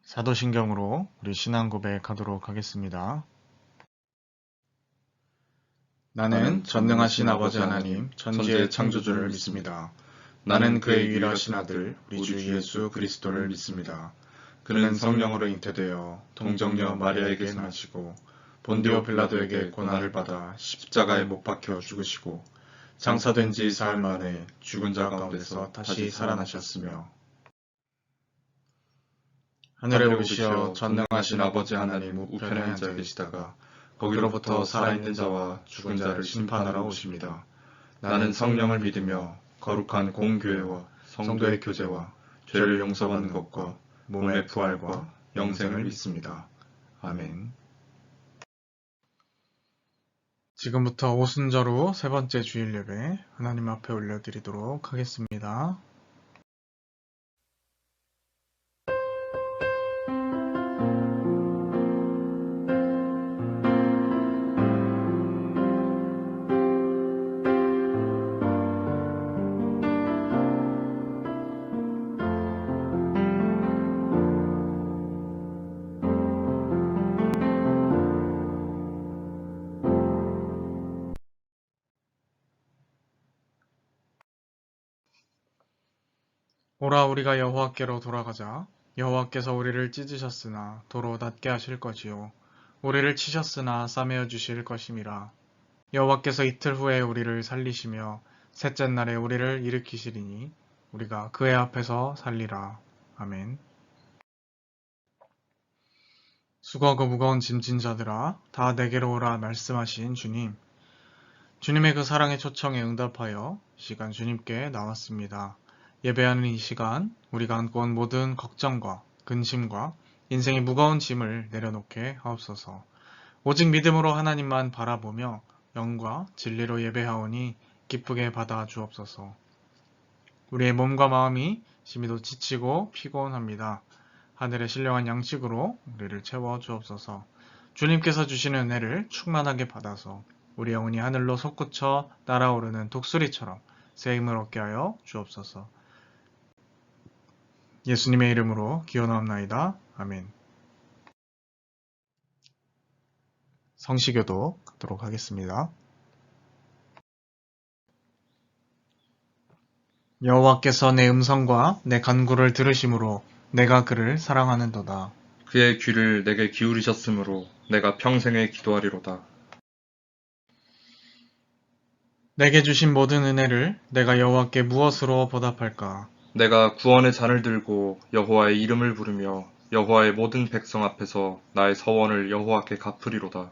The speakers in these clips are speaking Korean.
사도신경으로 우리 신앙 고백하도록 하겠습니다. 나는 전능하신 아버지 하나님, 천지의 창조주를 믿습니다. 나는 그의 유일하신 아들, 우리 주 예수 그리스도를 믿습니다. 그는 성령으로 잉태되어 동정녀 마리아에게 나시고 본디오 빌라도에게 고난을 받아 십자가에 못 박혀 죽으시고 장사된 지 사흘 만에 죽은 자 가운데서 다시 살아나셨으며 하늘에 오르시어 전능하신 아버지 하나님 우편에 앉아 계시다가 거기로부터 살아있는 자와 죽은 자를 심판하러 오십니다. 나는 성령을 믿으며 거룩한 공교회와 성도의 교제와 죄를 용서받는 것과 몸의 부활과 영생을 믿습니다. 아멘. 지금부터 오순절후 세 번째 주일 예배 하나님 앞에 올려드리도록 하겠습니다. 오라 우리가 여호와께로 돌아가자. 여호와께서 우리를 찢으셨으나 도로 낫게 하실 것이요 우리를 치셨으나 싸매어 주실 것임이라. 여호와께서 이틀 후에 우리를 살리시며 셋째 날에 우리를 일으키시리니 우리가 그의 앞에서 살리라. 아멘. 수고하고 무거운 짐진 자들아 다 내게로 오라 말씀하신 주님. 주님의 그 사랑의 초청에 응답하여 이 시간 주님께 나왔습니다. 예배하는 이 시간 우리가 안고 온 모든 걱정과 근심과 인생의 무거운 짐을 내려놓게 하옵소서. 오직 믿음으로 하나님만 바라보며 영과 진리로 예배하오니 기쁘게 받아 주옵소서. 우리의 몸과 마음이 심히도 지치고 피곤합니다. 하늘의 신령한 양식으로 우리를 채워 주옵소서. 주님께서 주시는 은혜를 충만하게 받아서 우리 영혼이 하늘로 솟구쳐 날아오르는 독수리처럼 새 힘을 얻게 하여 주옵소서. 예수님의 이름으로 기원하옵나이다. 아멘. 성시교도 하도록 하겠습니다. 여호와께서 내 음성과 내 간구를 들으심으로 내가 그를 사랑하는도다. 그의 귀를 내게 기울이셨으므로 내가 평생에 기도하리로다. 내게 주신 모든 은혜를 내가 여호와께 무엇으로 보답할까? 내가 구원의 잔을 들고 여호와의 이름을 부르며 여호와의 모든 백성 앞에서 나의 서원을 여호와께 갚으리로다.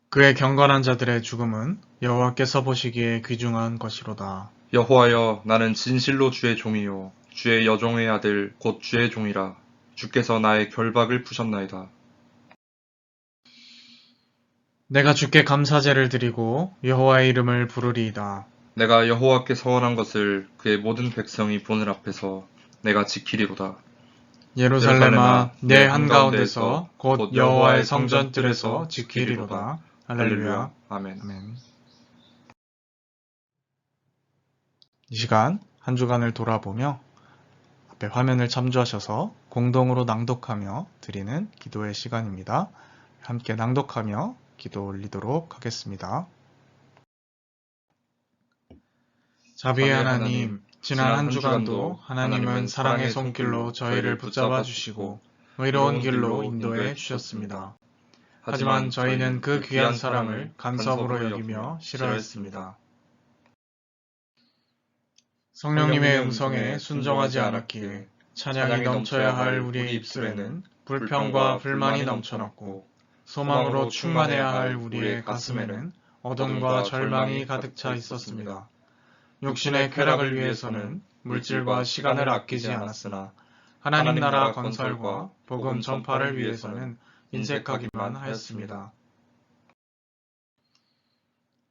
그의 경건한 자들의 죽음은 여호와께서 보시기에 귀중한 것이로다. 여호와여, 나는 진실로 주의 종이요 주의 여종의 아들 곧 주의 종이라. 주께서 나의 결박을 푸셨나이다. 내가 주께 감사제를 드리고 여호와의 이름을 부르리이다. 내가 여호와께 서원한 것을 그의 모든 백성이 보는 앞에서 내가 지키리로다. 예루살렘아 내 한가운데서 곧 여호와의 성전뜰에서 지키리로다. 할렐루야. 아멘. 아멘. 이 시간 한 주간을 돌아보며 앞에 화면을 참조하셔서 공동으로 낭독하며 드리는 기도의 시간입니다. 함께 낭독하며 기도 올리도록 하겠습니다. 자비의 하나님, 지난 한 주간도 하나님은 사랑의 손길로 저희를 붙잡아 주시고 의로운 길로 인도해 주셨습니다. 하지만 저희는 그 귀한 사랑을 간섭으로 여기며 싫어했습니다. 성령님의 음성에 순종하지 않았기에 찬양이 넘쳐야 할 우리의 입술에는 불평과 불만이 넘쳐났고 소망으로 충만해야 할 우리의 가슴에는 어둠과 절망이 가득 차 있었습니다. 육신의 쾌락을 위해서는 물질과 시간을 아끼지 않았으나 하나님 나라 건설과 복음 전파를 위해서는 인색하기만 하였습니다.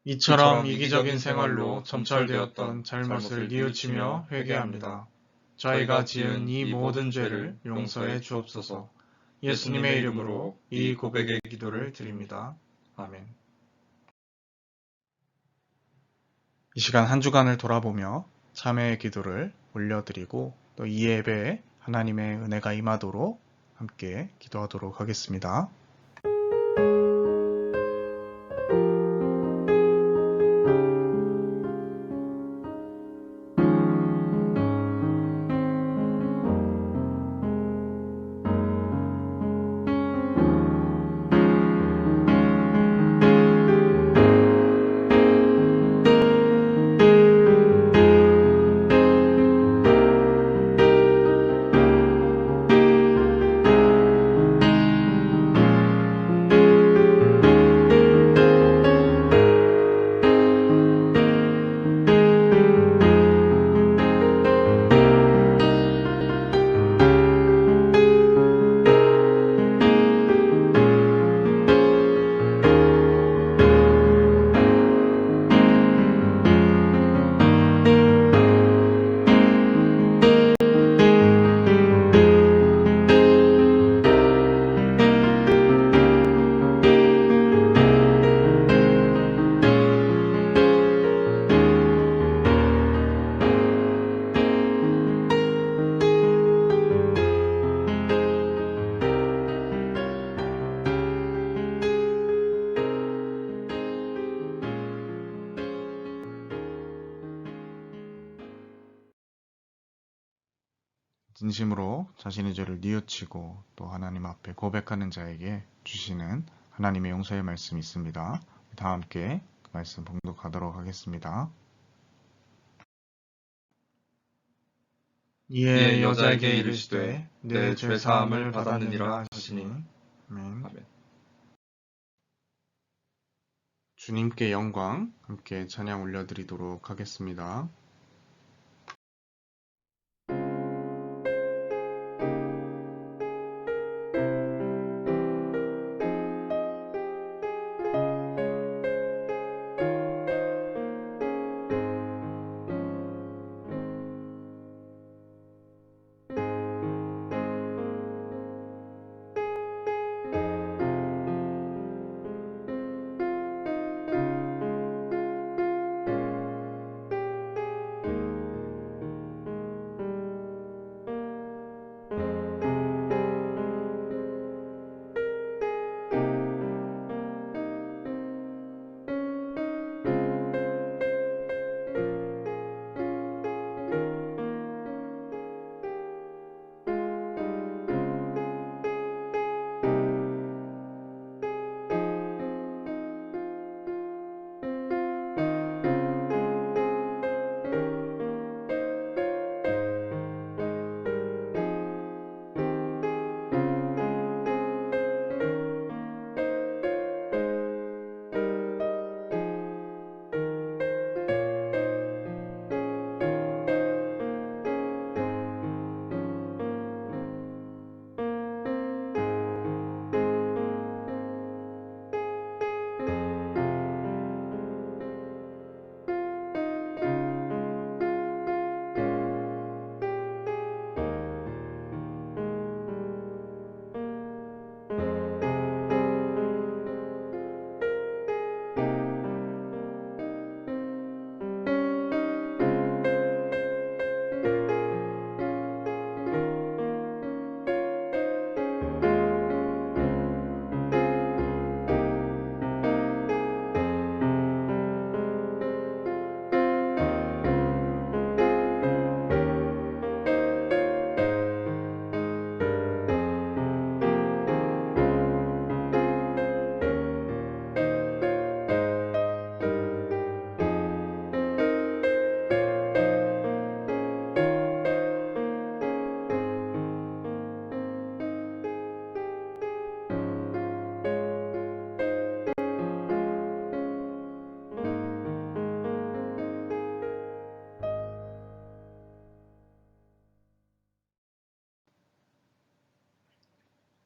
이처럼 이기적인 생활로 점철되었던 잘못을 뉘우치며 회개합니다. 저희가 지은 이 모든 죄를 용서해 주옵소서. 예수님의 이름으로 이 고백의 기도를 드립니다. 아멘. 이 시간 한 주간을 돌아보며 참회의 기도를 올려드리고 또 이 예배에 하나님의 은혜가 임하도록 함께 기도하도록 하겠습니다. 진심으로 자신의 죄를 뉘우치고 또 하나님 앞에 고백하는 자에게 주시는 하나님의 용서의 말씀이 있습니다. 다 함께 그 말씀 봉독하도록 하겠습니다. 이에 여자에게 이르시되 내 죄 사함을 받았느니라 하시니. 아멘. 아멘. 주님께 영광 함께 찬양 올려드리도록 하겠습니다.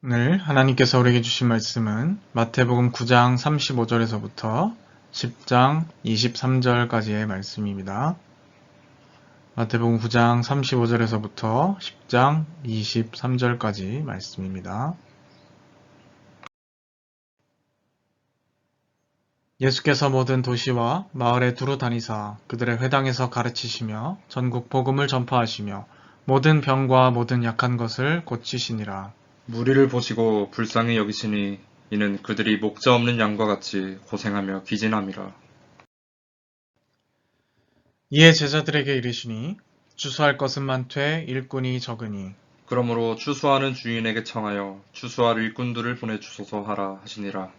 오늘 하나님께서 우리에게 주신 말씀은 마태복음 9장 35절에서부터 10장 23절까지의 말씀입니다. 마태복음 9장 35절에서부터 10장 23절까지 말씀입니다. 예수께서 모든 도시와 마을에 두루 다니사 그들의 회당에서 가르치시며 전국 복음을 전파하시며 모든 병과 모든 약한 것을 고치시니라. 무리를 보시고 불쌍히 여기시니 이는 그들이 목자 없는 양과 같이 고생하며 기진함이라. 이에 제자들에게 이르시니 주수할 것은 많되 일꾼이 적으니 그러므로 추수하는 주인에게 청하여 추수할 일꾼들을 보내주소서 하라 하시니라.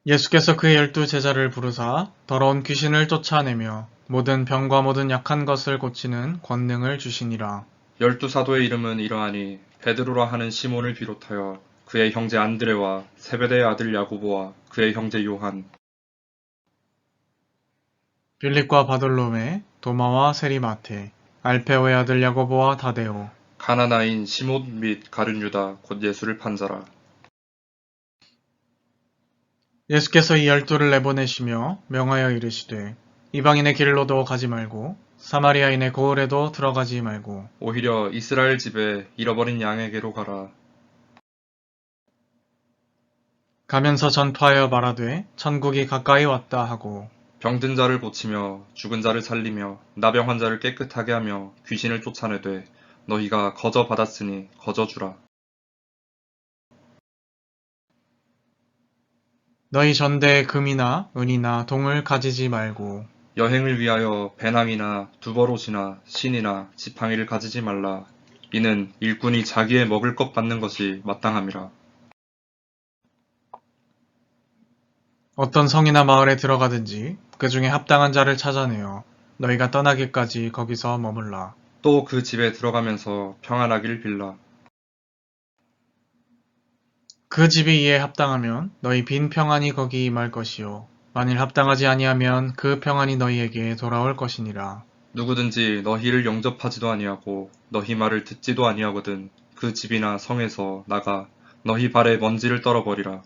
예수께서 그의 12 제자를 부르사 더러운 귀신을 쫓아내며 모든 병과 모든 약한 것을 고치는 권능을 주시니라. 12 사도의 이름은 이러하니 베드로라 하는 시몬을 비롯하여 그의 형제 안드레와 세베대의 아들 야고보와 그의 형제 요한, 빌립과 바돌로메, 도마와 세리마테, 알페오의 아들 야고보와 다데오, 가나나인 시몬 및 가룟 유다 곧 예수를 판 자라. 예수께서 이 12를 내보내시며 명하여 이르시되 이방인의 길로도 가지 말고 사마리아인의 고을에도 들어가지 말고 오히려 이스라엘 집에 잃어버린 양에게로 가라. 가면서 전파하여 말하되 천국이 가까이 왔다 하고 병든 자를 고치며 죽은 자를 살리며 나병 환자를 깨끗하게 하며 귀신을 쫓아내되 너희가 거저 받았으니 거저 주라. 너희 전대에 금이나 은이나 동을 가지지 말고 여행을 위하여 배낭이나 두버롯이나 신이나 지팡이를 가지지 말라. 이는 일꾼이 자기의 먹을 것 받는 것이 마땅함이라. 어떤 성이나 마을에 들어가든지 그 중에 합당한 자를 찾아내어 너희가 떠나기까지 거기서 머물라. 또 그 집에 들어가면서 평안하기를 빌라. 그 집이 이에 합당하면 너희 빈 평안이 거기 임할 것이요 만일 합당하지 아니하면 그 평안이 너희에게 돌아올 것이니라. 누구든지 너희를 영접하지도 아니하고 너희 말을 듣지도 아니하거든 그 집이나 성에서 나가 너희 발에 먼지를 떨어버리라.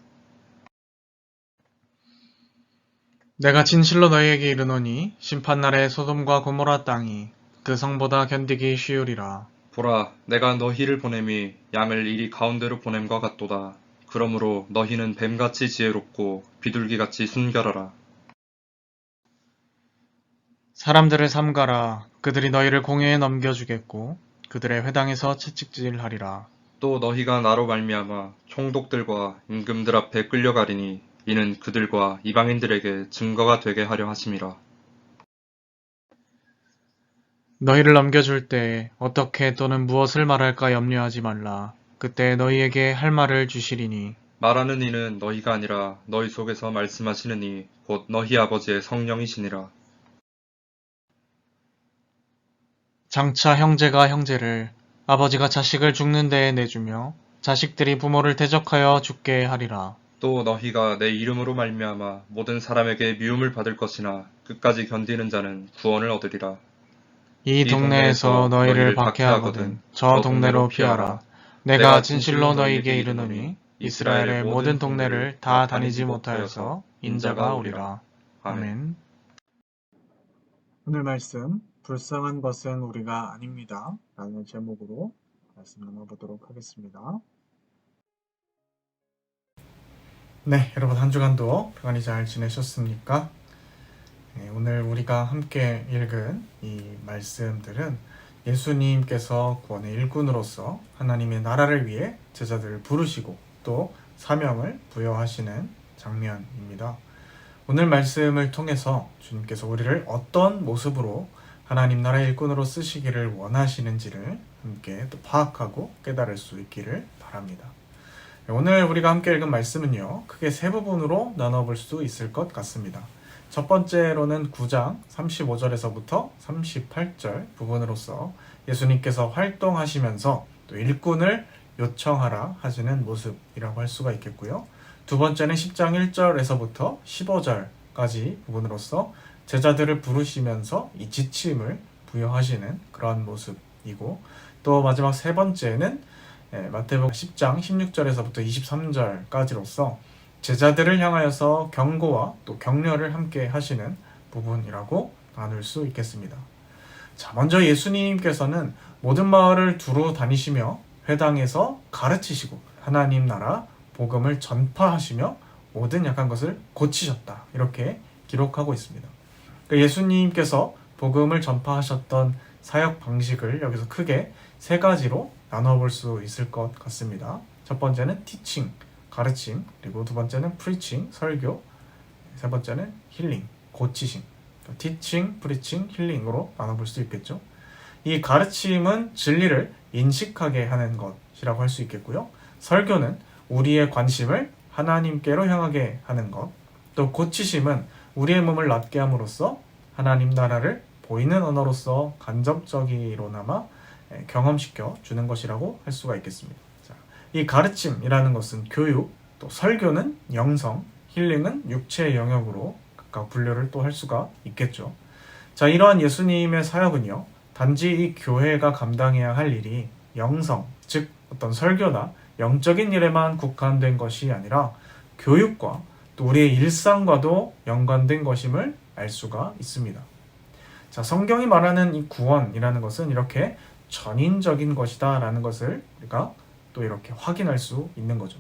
내가 진실로 너희에게 이르노니 심판날에 소돔과 고모라 땅이 그 성보다 견디기 쉬우리라. 보라, 내가 너희를 보냄이 양을 이리 가운데로 보냄과 같도다. 그러므로 너희는 뱀같이 지혜롭고 비둘기같이 순결하라. 사람들을 삼가라. 그들이 너희를 공회에 넘겨주겠고 그들의 회당에서 채찍질하리라. 또 너희가 나로 말미암아 총독들과 임금들 앞에 끌려가리니 이는 그들과 이방인들에게 증거가 되게 하려 하심이라. 너희를 넘겨줄 때 어떻게 또는 무엇을 말할까 염려하지 말라. 그때 너희에게 할 말을 주시리니 말하는 이는 너희가 아니라 너희 속에서 말씀하시는 이 곧 너희 아버지의 성령이시니라. 장차 형제가 형제를 아버지가 자식을 죽는 데에 내주며 자식들이 부모를 대적하여 죽게 하리라. 또 너희가 내 이름으로 말미암아 모든 사람에게 미움을 받을 것이나 끝까지 견디는 자는 구원을 얻으리라. 이 동네에서 너희를 박해하거든 저 동네로 피하라. 내가 진실로 너희에게 이르노니 이스라엘의 모든 동네를 다 다니지 못하여서 인자가 오리라. 아멘. 오늘 말씀 불쌍한 것은 우리가 아닙니다 라는 제목으로 말씀 나눠보도록 하겠습니다. 네, 여러분 한 주간도 평안히 잘 지내셨습니까? 네, 오늘 우리가 함께 읽은 이 말씀들은 예수님께서 구원의 일꾼으로서 하나님의 나라를 위해 제자들을 부르시고 또 사명을 부여하시는 장면입니다. 오늘 말씀을 통해서 주님께서 우리를 어떤 모습으로 하나님 나라의 일꾼으로 쓰시기를 원하시는지를 함께 또 파악하고 깨달을 수 있기를 바랍니다. 오늘 우리가 함께 읽은 말씀은요, 크게 세 부분으로 나눠볼 수 있을 것 같습니다. 첫 번째로는 9장 35절에서부터 38절 부분으로서 예수님께서 활동하시면서 또 일꾼을 요청하라 하시는 모습이라고 할 수가 있겠고요. 두 번째는 10장 1절에서부터 15절까지 부분으로서 제자들을 부르시면서 이 지침을 부여하시는 그러한 모습이고, 또 마지막 세 번째는 마태복음 10장 16절에서부터 23절까지로서 제자들을 향하여서 경고와 또 격려를 함께 하시는 부분이라고 나눌 수 있겠습니다. 자, 먼저 예수님께서는 모든 마을을 두루 다니시며 회당에서 가르치시고 하나님 나라 복음을 전파하시며 모든 약한 것을 고치셨다. 이렇게 기록하고 있습니다. 그러니까 예수님께서 복음을 전파하셨던 사역 방식을 여기서 크게 세 가지로 나눠볼 수 있을 것 같습니다. 첫 번째는 teaching, 가르침, 그리고 두 번째는 preaching, 설교, 세 번째는 힐링, 고치심. teaching, preaching, 힐링으로 나눠볼 수 있겠죠. 이 가르침은 진리를 인식하게 하는 것이라고 할 수 있겠고요. 설교는 우리의 관심을 하나님께로 향하게 하는 것, 또 고치심은 우리의 몸을 낫게 함으로써 하나님 나라를 보이는 언어로서 간접적이로나마 경험시켜 주는 것이라고 할 수가 있겠습니다. 자, 이 가르침이라는 것은 교육, 또 설교는 영성, 힐링은 육체의 영역으로 각각 분류를 또 할 수가 있겠죠. 자, 이러한 예수님의 사역은요, 단지 이 교회가 감당해야 할 일이 영성, 즉 어떤 설교나 영적인 일에만 국한된 것이 아니라 교육과 또 우리의 일상과도 연관된 것임을 알 수가 있습니다. 자, 성경이 말하는 이 구원이라는 것은 이렇게 전인적인 것이다 라는 것을 우리가 또 이렇게 확인할 수 있는 거죠.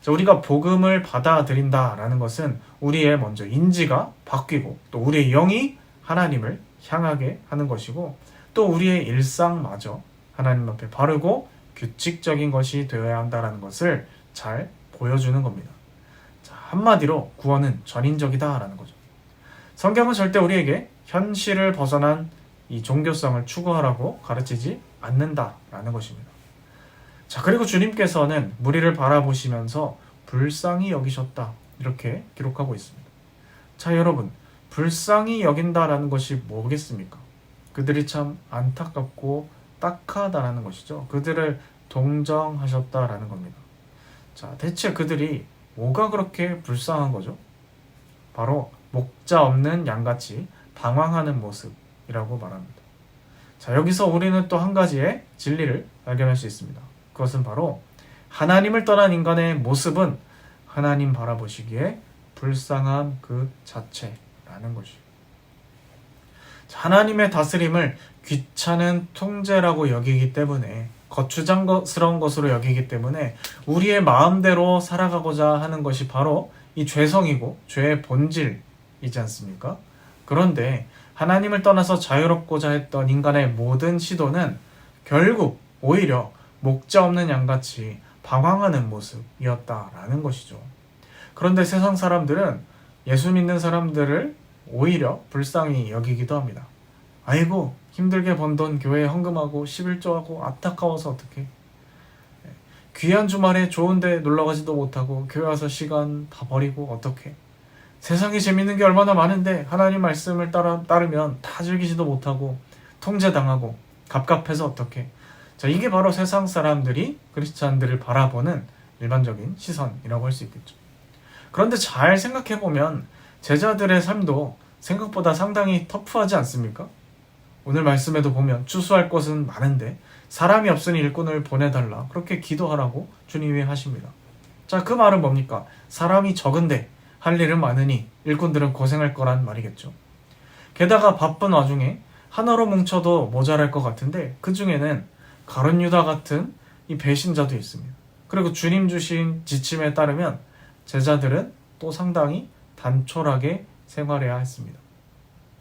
자, 우리가 복음을 받아들인다 라는 것은 우리의 먼저 인지가 바뀌고 또 우리의 영이 하나님을 향하게 하는 것이고 또 우리의 일상마저 하나님 앞에 바르고 규칙적인 것이 되어야 한다는 것을 잘 보여주는 겁니다. 자, 한마디로 구원은 전인적이다라는 거죠. 성경은 절대 우리에게 현실을 벗어난 이 종교성을 추구하라고 가르치지 않는다라는 것입니다. 자, 그리고 주님께서는 무리를 바라보시면서 불쌍히 여기셨다 이렇게 기록하고 있습니다. 자, 여러분, 불쌍히 여긴다라는 것이 뭐겠습니까? 그들이 참 안타깝고 딱하다라는 것이죠. 그들을 동정하셨다라는 겁니다. 자, 대체 그들이 뭐가 그렇게 불쌍한 거죠? 바로 목자 없는 양같이 방황하는 모습이라고 말합니다. 자, 여기서 우리는 또 한 가지의 진리를 발견할 수 있습니다. 그것은 바로 하나님을 떠난 인간의 모습은 하나님 바라보시기에 불쌍한 그 자체라는 것이죠. 하나님의 다스림을 귀찮은 통제라고 여기기 때문에 거추장스러운 것으로 여기기 때문에 우리의 마음대로 살아가고자 하는 것이 바로 이 죄성이고 죄의 본질이지 않습니까? 그런데 하나님을 떠나서 자유롭고자 했던 인간의 모든 시도는 결국 오히려 목자 없는 양같이 방황하는 모습이었다라는 것이죠. 그런데 세상 사람들은 예수 믿는 사람들을 오히려 불쌍히 여기기도 합니다. 아이고, 힘들게 번 돈 교회에 헌금하고 11조하고 안타까워서 어떡해. 귀한 주말에 좋은데 놀러가지도 못하고 교회 와서 시간 다 버리고 어떡해. 세상에 재밌는 게 얼마나 많은데 하나님 말씀을 따르면 다 즐기지도 못하고 통제당하고 갑갑해서 어떡해. 자, 이게 바로 세상 사람들이 크리스찬들을 바라보는 일반적인 시선이라고 할 수 있겠죠. 그런데 잘 생각해보면 제자들의 삶도 생각보다 상당히 터프하지 않습니까? 오늘 말씀에도 보면 추수할 것은 많은데 사람이 없으니 일꾼을 보내달라 그렇게 기도하라고 주님이 하십니다. 자, 그 말은 뭡니까? 사람이 적은데 할 일은 많으니 일꾼들은 고생할 거란 말이겠죠. 게다가 바쁜 와중에 하나로 뭉쳐도 모자랄 것 같은데 그 중에는 가룟 유다 같은 이 배신자도 있습니다. 그리고 주님 주신 지침에 따르면 제자들은 또 상당히 단촐하게 생활해야 했습니다.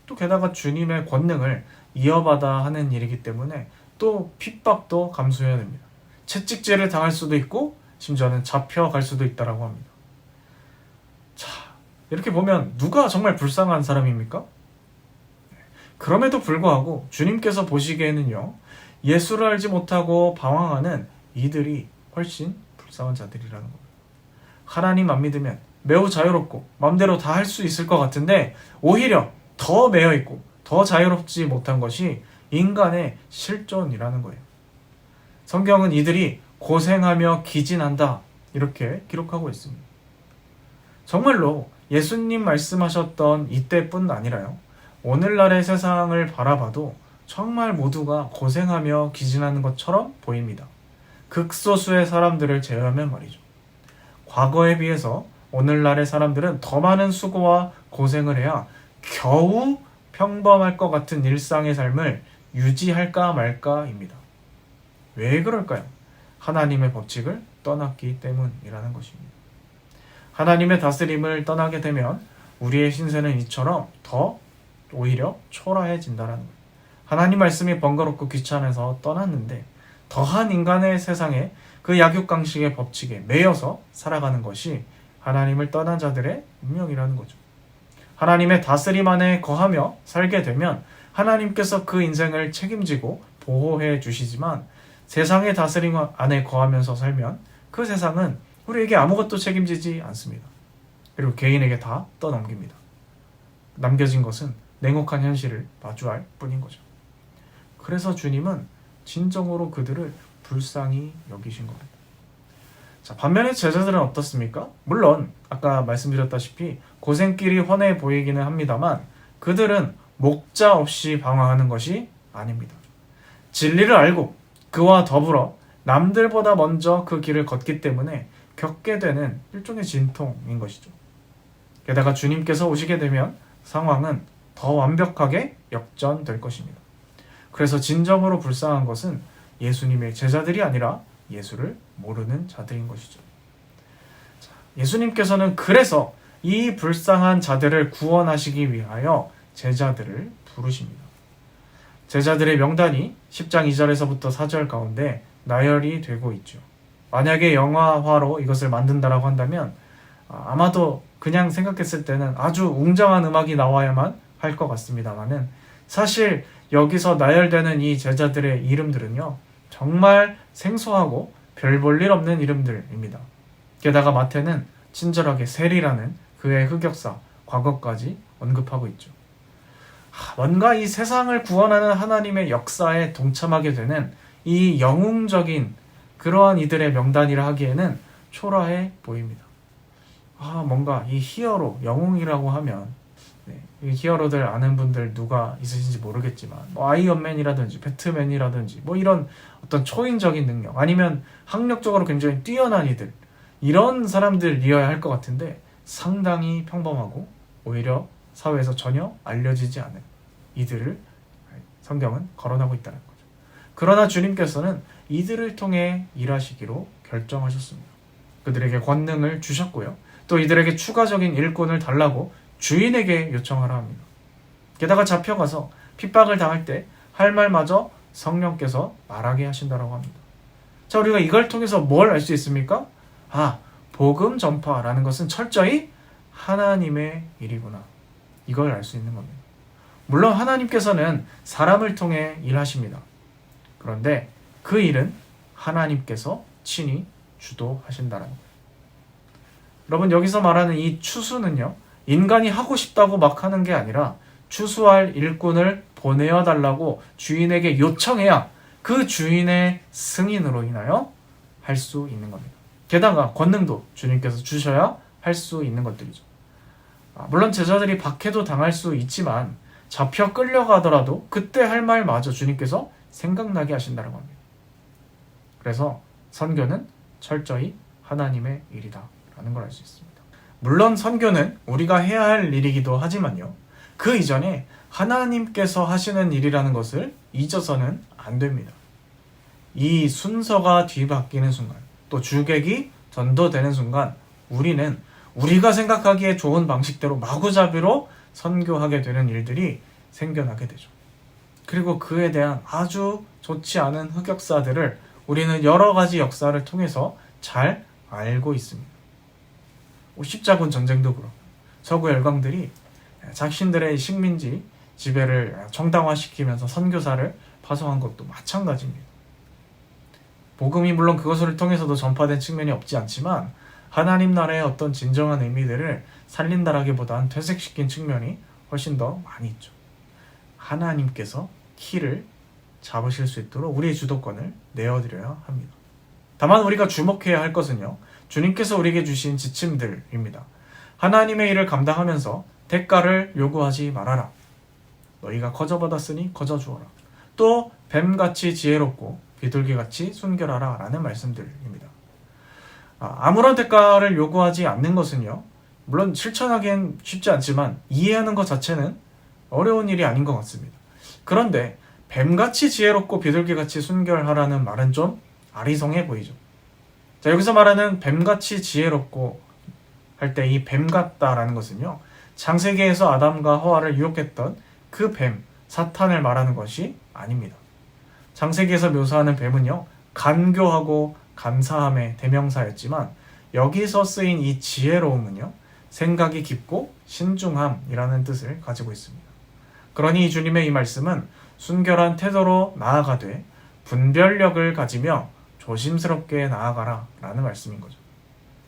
또 게다가 주님의 권능을 이어받아 하는 일이기 때문에 또 핍박도 감수해야 됩니다. 채찍질을 당할 수도 있고 심지어는 잡혀갈 수도 있다라고 합니다. 자, 이렇게 보면 누가 정말 불쌍한 사람입니까? 그럼에도 불구하고 주님께서 보시기에는요, 예수를 알지 못하고 방황하는 이들이 훨씬 불쌍한 자들이라는 겁니다. 하나님 안 믿으면 매우 자유롭고 마음대로 다 할 수 있을 것 같은데 오히려 더 매여있고 더 자유롭지 못한 것이 인간의 실존이라는 거예요. 성경은 이들이 고생하며 기진한다 이렇게 기록하고 있습니다. 정말로 예수님 말씀하셨던 이때뿐 아니라요, 오늘날의 세상을 바라봐도 정말 모두가 고생하며 기진하는 것처럼 보입니다. 극소수의 사람들을 제외하면 말이죠. 과거에 비해서 오늘날의 사람들은 더 많은 수고와 고생을 해야 겨우 평범할 것 같은 일상의 삶을 유지할까 말까입니다. 왜 그럴까요? 하나님의 법칙을 떠났기 때문이라는 것입니다. 하나님의 다스림을 떠나게 되면 우리의 신세는 이처럼 더 오히려 초라해진다는 거예요. 하나님 말씀이 번거롭고 귀찮아서 떠났는데 더한 인간의 세상에 그 약육강식의 법칙에 매여서 살아가는 것이 하나님을 떠난 자들의 운명이라는 거죠. 하나님의 다스림 안에 거하며 살게 되면 하나님께서 그 인생을 책임지고 보호해 주시지만 세상의 다스림 안에 거하면서 살면 그 세상은 우리에게 아무것도 책임지지 않습니다. 그리고 개인에게 다 떠넘깁니다. 남겨진 것은 냉혹한 현실을 마주할 뿐인 거죠. 그래서 주님은 진정으로 그들을 불쌍히 여기신 겁니다. 자, 반면에 제자들은 어떻습니까? 물론 아까 말씀드렸다시피 고생길이 훤해 보이기는 합니다만 그들은 목자 없이 방황하는 것이 아닙니다. 진리를 알고 그와 더불어 남들보다 먼저 그 길을 걷기 때문에 겪게 되는 일종의 진통인 것이죠. 게다가 주님께서 오시게 되면 상황은 더 완벽하게 역전될 것입니다. 그래서 진정으로 불쌍한 것은 예수님의 제자들이 아니라 예수를 모르는 자들인 것이죠. 예수님께서는 그래서 이 불쌍한 자들을 구원하시기 위하여 제자들을 부르십니다. 제자들의 명단이 10장 2절에서부터 4절 가운데 나열이 되고 있죠. 만약에 영화화로 이것을 만든다라고 한다면 아마도 그냥 생각했을 때는 아주 웅장한 음악이 나와야만 할 것 같습니다만은 사실 여기서 나열되는 이 제자들의 이름들은요 정말 생소하고 별 볼 일 없는 이름들입니다. 게다가 마태는 친절하게 세리라는 그의 흑역사, 과거까지 언급하고 있죠. 뭔가 이 세상을 구원하는 하나님의 역사에 동참하게 되는 이 영웅적인 그러한 이들의 명단이라 하기에는 초라해 보입니다. 뭔가 이 히어로, 영웅이라고 하면 이 히어로들 아는 분들 누가 있으신지 모르겠지만 아이언맨이라든지 배트맨이라든지 이런 어떤 초인적인 능력 아니면 학력적으로 굉장히 뛰어난 이들 이런 사람들이어야 할 것 같은데 상당히 평범하고 오히려 사회에서 전혀 알려지지 않은 이들을 성경은 거론하고 있다는 거죠. 그러나 주님께서는 이들을 통해 일하시기로 결정하셨습니다. 그들에게 권능을 주셨고요. 또 이들에게 추가적인 일꾼을 달라고 주인에게 요청하라 합니다. 게다가 잡혀가서 핍박을 당할 때 할 말마저 성령께서 말하게 하신다라고 합니다. 자, 우리가 이걸 통해서 뭘 알 수 있습니까? 복음 전파라는 것은 철저히 하나님의 일이구나. 이걸 알 수 있는 겁니다. 물론 하나님께서는 사람을 통해 일하십니다. 그런데 그 일은 하나님께서 친히 주도하신다는 거예요. 여러분 여기서 말하는 이 추수는요. 인간이 하고 싶다고 막 하는 게 아니라 추수할 일꾼을 보내어 달라고 주인에게 요청해야 그 주인의 승인으로 인하여 할 수 있는 겁니다. 게다가 권능도 주님께서 주셔야 할 수 있는 것들이죠. 물론 제자들이 박해도 당할 수 있지만 잡혀 끌려가더라도 그때 할 말마저 주님께서 생각나게 하신다고 합니다. 그래서 선교는 철저히 하나님의 일이다 라는 걸 알 수 있습니다. 물론 선교는 우리가 해야 할 일이기도 하지만요. 그 이전에 하나님께서 하시는 일이라는 것을 잊어서는 안 됩니다. 이 순서가 뒤바뀌는 순간, 또 주객이 전도되는 순간 우리는 우리가 생각하기에 좋은 방식대로 마구잡이로 선교하게 되는 일들이 생겨나게 되죠. 그리고 그에 대한 아주 좋지 않은 흑역사들을 우리는 여러 가지 역사를 통해서 잘 알고 있습니다. 십자군 전쟁도 그렇고 서구 열강들이 자신들의 식민지 지배를 정당화시키면서 선교사를 파송한 것도 마찬가지입니다. 복음이 물론 그것을 통해서도 전파된 측면이 없지 않지만 하나님 나라의 어떤 진정한 의미들을 살린다라기보단 퇴색시킨 측면이 훨씬 더 많이 있죠. 하나님께서 키를 잡으실 수 있도록 우리의 주도권을 내어드려야 합니다. 다만 우리가 주목해야 할 것은요. 주님께서 우리에게 주신 지침들입니다. 하나님의 일을 감당하면서 대가를 요구하지 말아라. 너희가 거저받았으니 거저주어라. 또 뱀같이 지혜롭고 비둘기같이 순결하라 라는 말씀들입니다. 아무런 대가를 요구하지 않는 것은요. 물론 실천하기엔 쉽지 않지만 이해하는 것 자체는 어려운 일이 아닌 것 같습니다. 그런데 뱀같이 지혜롭고 비둘기같이 순결하라는 말은 좀 아리송해 보이죠. 자, 여기서 말하는 뱀같이 지혜롭고 할 때 이 뱀 같다라는 것은요, 창세기에서 아담과 하와를 유혹했던 그 뱀, 사탄을 말하는 것이 아닙니다. 창세기에서 묘사하는 뱀은요, 간교하고 감사함의 대명사였지만 여기서 쓰인 이 지혜로움은요, 생각이 깊고 신중함이라는 뜻을 가지고 있습니다. 그러니 주님의 이 말씀은 순결한 태도로 나아가되 분별력을 가지며 조심스럽게 나아가라 라는 말씀인 거죠.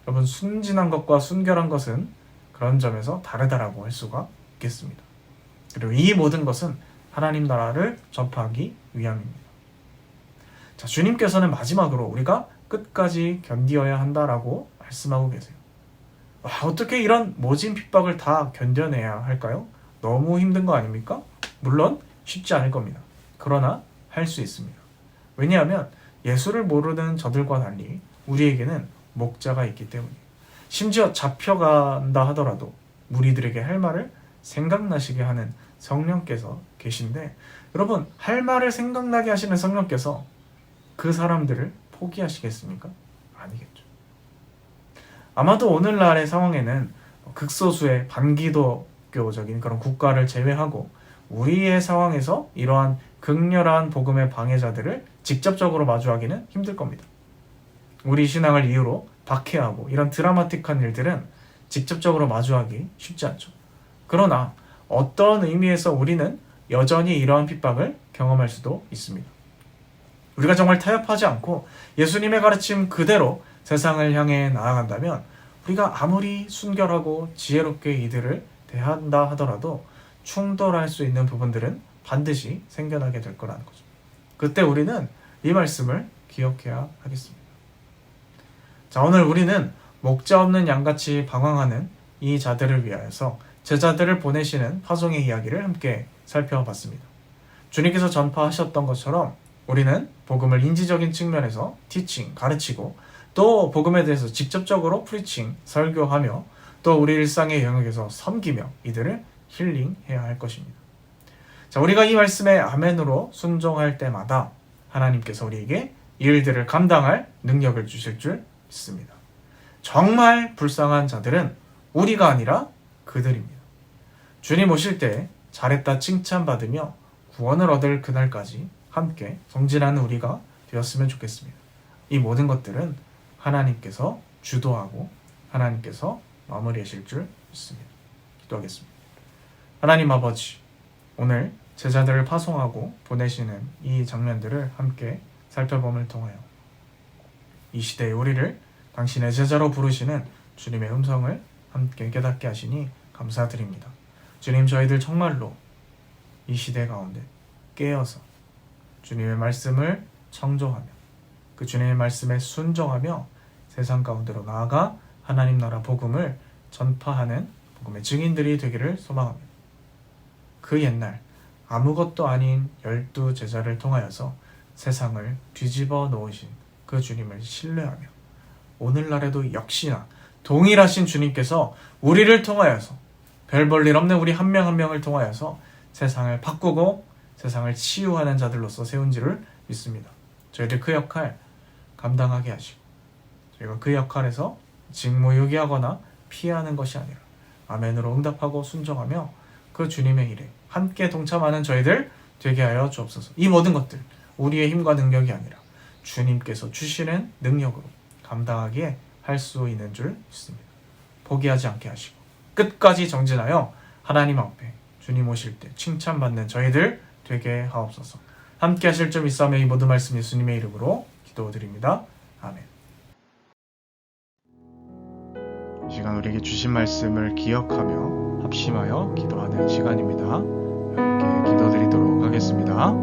여러분, 순진한 것과 순결한 것은 그런 점에서 다르다라고 할 수가 있겠습니다. 그리고 이 모든 것은 하나님 나라를 전파하기 위함입니다. 자, 주님께서는 마지막으로 우리가 끝까지 견디어야 한다라고 말씀하고 계세요. 어떻게 이런 모진 핍박을 다 견뎌내야 할까요? 너무 힘든 거 아닙니까? 물론 쉽지 않을 겁니다. 그러나 할 수 있습니다. 왜냐하면 예수를 모르는 저들과 달리 우리에게는 목자가 있기 때문이에요. 심지어 잡혀간다 하더라도 무리들에게 할 말을 생각나시게 하는 성령께서 계신데, 여러분, 할 말을 생각나게 하시는 성령께서 그 사람들을 포기하시겠습니까? 아니겠죠. 아마도 오늘날의 상황에는 극소수의 반기독교적인 그런 국가를 제외하고 우리의 상황에서 이러한 극렬한 복음의 방해자들을 직접적으로 마주하기는 힘들 겁니다. 우리 신앙을 이유로 박해하고 이런 드라마틱한 일들은 직접적으로 마주하기 쉽지 않죠. 그러나 어떤 의미에서 우리는 여전히 이러한 핍박을 경험할 수도 있습니다. 우리가 정말 타협하지 않고 예수님의 가르침 그대로 세상을 향해 나아간다면 우리가 아무리 순결하고 지혜롭게 이들을 대한다 하더라도 충돌할 수 있는 부분들은 반드시 생겨나게 될 거라는 거죠. 그때 우리는 이 말씀을 기억해야 하겠습니다. 자, 오늘 우리는 목자 없는 양같이 방황하는 이 자들을 위하여서 제자들을 보내시는 파송의 이야기를 함께 살펴봤습니다. 주님께서 전파하셨던 것처럼 우리는 복음을 인지적인 측면에서 티칭, 가르치고 또 복음에 대해서 직접적으로 프리칭, 설교하며 또 우리 일상의 영역에서 섬기며 이들을 힐링해야 할 것입니다. 자, 우리가 이 말씀에 아멘으로 순종할 때마다 하나님께서 우리에게 이 일들을 감당할 능력을 주실 줄 믿습니다. 정말 불쌍한 자들은 우리가 아니라 그들입니다. 주님 오실 때 잘했다 칭찬받으며 구원을 얻을 그날까지 함께 성진하는 우리가 되었으면 좋겠습니다. 이 모든 것들은 하나님께서 주도하고 하나님께서 마무리하실 줄 믿습니다. 기도하겠습니다. 하나님 아버지, 오늘 제자들을 파송하고 보내시는 이 장면들을 함께 살펴봄을 통하여 이 시대의 우리를 당신의 제자로 부르시는 주님의 음성을 함께 깨닫게 하시니 감사드립니다. 주님, 저희들 정말로 이 시대 가운데 깨어서 주님의 말씀을 청종하며 그 주님의 말씀에 순종하며 세상 가운데로 나아가 하나님 나라 복음을 전파하는 복음의 증인들이 되기를 소망합니다. 그 옛날 아무것도 아닌 12 제자를 통하여서 세상을 뒤집어 놓으신 그 주님을 신뢰하며 오늘날에도 역시나 동일하신 주님께서 우리를 통하여서 별 볼 일 없는 우리 한 명 한 명을 통하여서 세상을 바꾸고 세상을 치유하는 자들로서 세운 줄을 믿습니다. 저희들 그 역할 감당하게 하시고 저희가 그 역할에서 직무유기하거나 피하는 것이 아니라 아멘으로 응답하고 순종하며 그 주님의 일에 함께 동참하는 저희들 되게 하여 주옵소서. 이 모든 것들 우리의 힘과 능력이 아니라 주님께서 주시는 능력으로 감당하기에 할 수 있는 줄 믿습니다. 포기하지 않게 하시고 끝까지 정진하여 하나님 앞에 주님 오실 때 칭찬받는 저희들 되게 하옵소서. 함께 하실 줄 믿사오며 이 모든 말씀 예수님의 이름으로 기도드립니다. 아멘. 이 시간 우리에게 주신 말씀을 기억하며 합심하여 기도하는 시간입니다. 함께 기도드리도록 하겠습니다.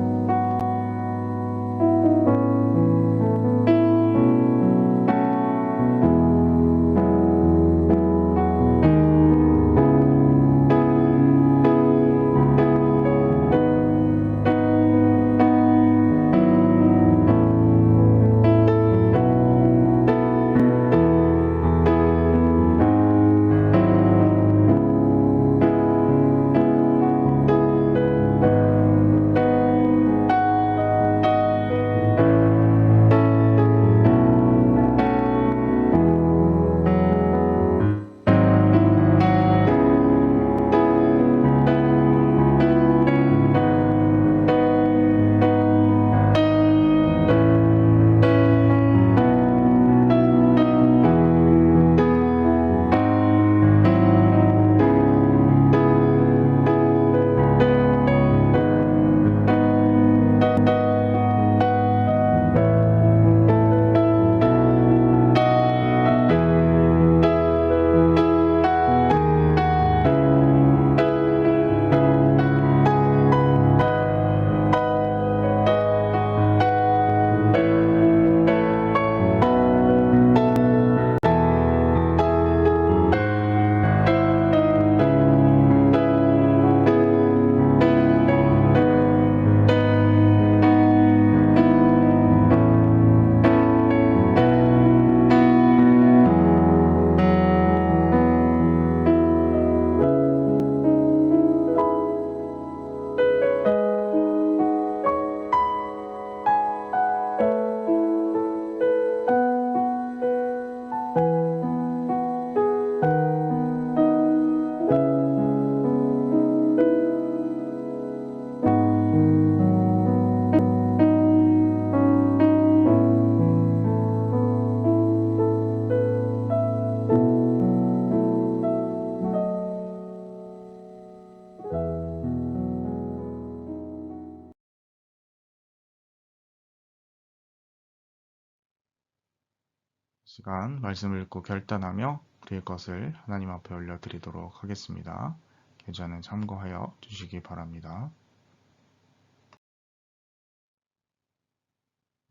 시간 말씀을 읽고 결단하며 우리의 것을 하나님 앞에 올려드리도록 하겠습니다. 계좌는 참고하여 주시기 바랍니다.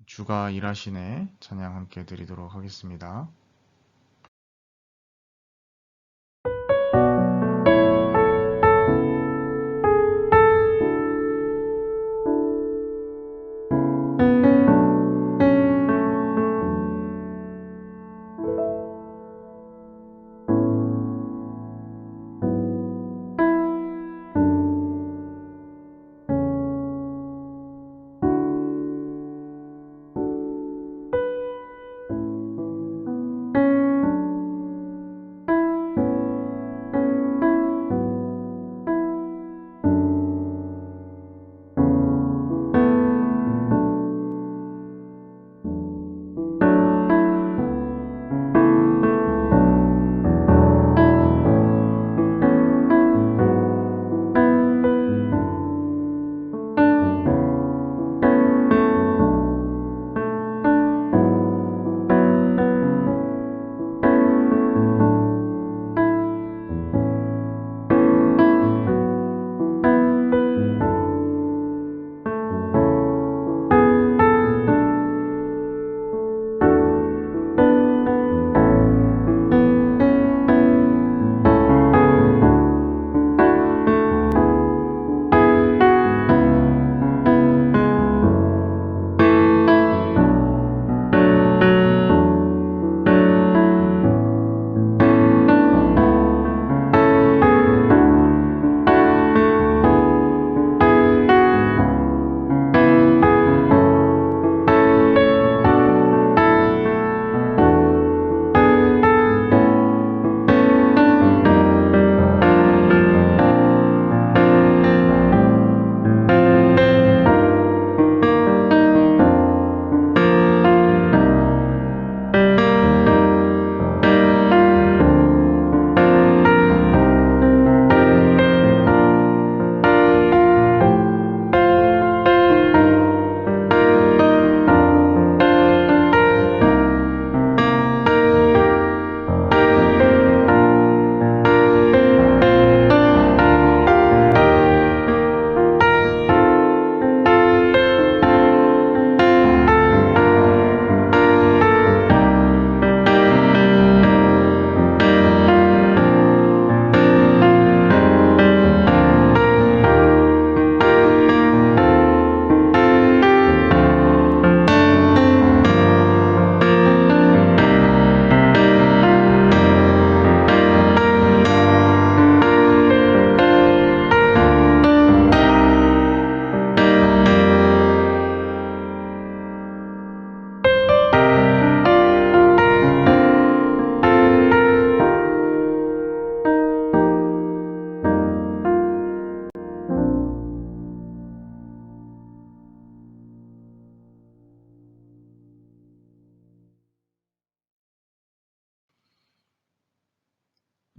주가 일하시네 찬양 함께 드리도록 하겠습니다.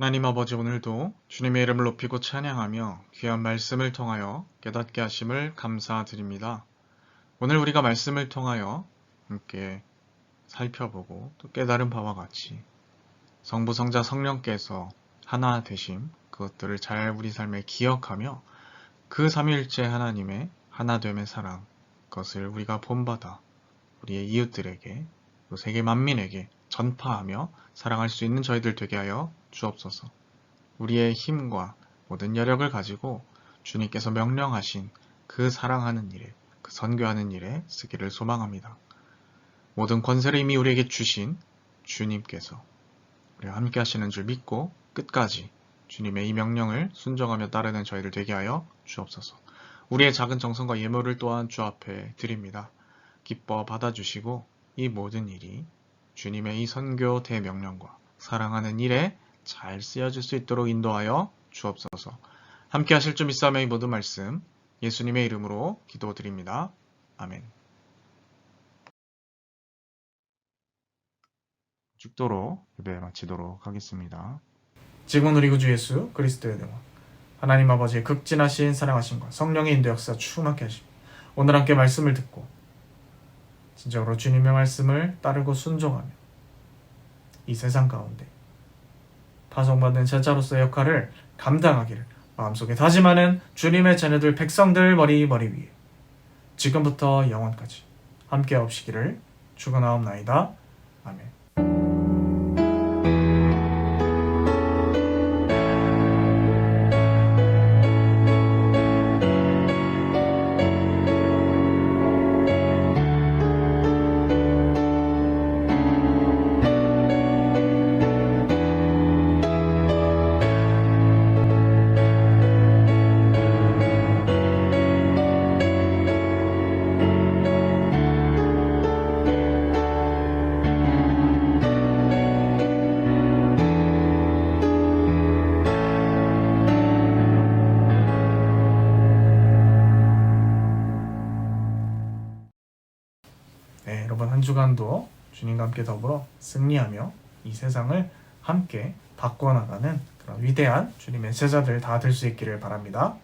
하나님 아버지 오늘도 주님의 이름을 높이고 찬양하며 귀한 말씀을 통하여 깨닫게 하심을 감사드립니다. 오늘 우리가 말씀을 통하여 함께 살펴보고 또 깨달은 바와 같이 성부, 성자, 성령께서 하나 되심 그것들을 잘 우리 삶에 기억하며 그 삼위일체 하나님의 하나됨의 사랑 그것을 우리가 본받아 우리의 이웃들에게 또 세계 만민에게 전파하며 사랑할 수 있는 저희들 되게 하여 주옵소서. 우리의 힘과 모든 여력을 가지고 주님께서 명령하신 그 사랑하는 일에 그 선교하는 일에 쓰기를 소망합니다. 모든 권세를 이미 우리에게 주신 주님께서 우리와 함께 하시는 줄 믿고 끝까지 주님의 이 명령을 순종하며 따르는 저희들 되게 하여 주옵소서. 우리의 작은 정성과 예물을 또한 주 앞에 드립니다. 기뻐 받아주시고 이 모든 일이 주님의 이 선교 대명령과 사랑하는 일에 잘 쓰여질 수 있도록 인도하여 주옵소서. 함께 하실 줄 믿사오며 이 모든 말씀 예수님의 이름으로 기도드립니다. 아멘. 축도로 예배 마치도록 하겠습니다. 지금 우리 구주 예수 그리스도의 능원 하나님 아버지의 극진하신 사랑하심과 성령의 인도 역사 충만케 하시고 오늘 함께 말씀을 듣고 진정으로 주님의 말씀을 따르고 순종하며 이 세상 가운데 파송받는 제자로서의 역할을 감당하기를 마음속에 다짐하는 주님의 자녀들 백성들 머리 위에 지금부터 영원까지 함께 없시기를 축원하옵나이다. 아멘. 네, 여러분 한 주간도 주님과 함께 더불어 승리하며 이 세상을 함께 바꿔나가는 그런 위대한 주님의 제자들 다 될 수 있기를 바랍니다.